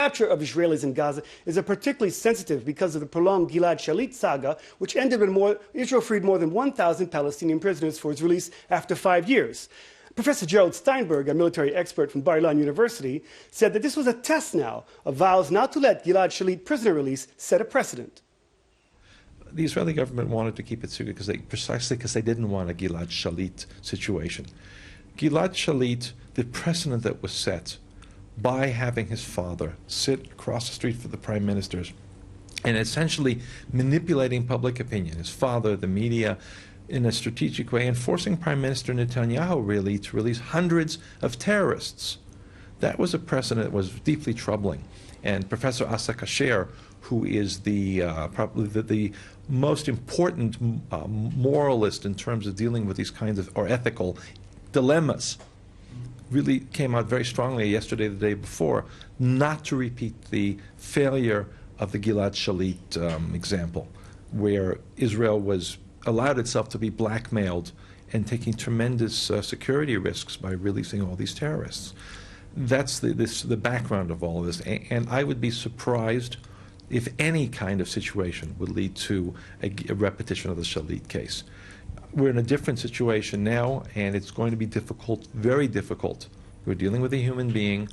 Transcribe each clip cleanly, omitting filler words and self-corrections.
Capture of Israelis in Gaza is particularly sensitive because of the prolonged Gilad Shalit saga, which ended when Israel freed more than 1,000 Palestinian prisoners for his release after 5 years. Professor Gerald Steinberg, a military expert from Bar-Ilan University, said that this was a test now of vows not to let Gilad Shalit prisoner release set a precedent. The Israeli government wanted to keep it secret precisely because they didn't want a Gilad Shalit situation. Gilad Shalit, the precedent that was set by having his father sit across the street from the prime ministers and essentially manipulating public opinion, his father, the media, in a strategic way, and forcing Prime Minister Netanyahu really to release hundreds of terrorists. That was a precedent that was deeply troubling. And Professor Asa Kasher, who is probably the most important moralist in terms of dealing with these kinds of, or ethical dilemmas, really came out very strongly yesterday, the day before, not to repeat the failure of the Gilad Shalit example, where Israel allowed itself to be blackmailed and taking tremendous security risks by releasing all these terrorists. That's the background of all of this. And I would be surprised if any kind of situation would lead to a repetition of the Shalit case. We're in a different situation now, and it's going to be difficult, very difficult. We're dealing with a human being,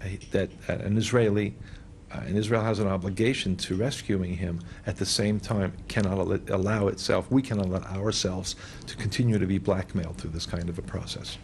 an Israeli, and Israel has an obligation to rescuing him. At the same time, cannot allow itself, we cannot allow ourselves to continue to be blackmailed through this kind of a process.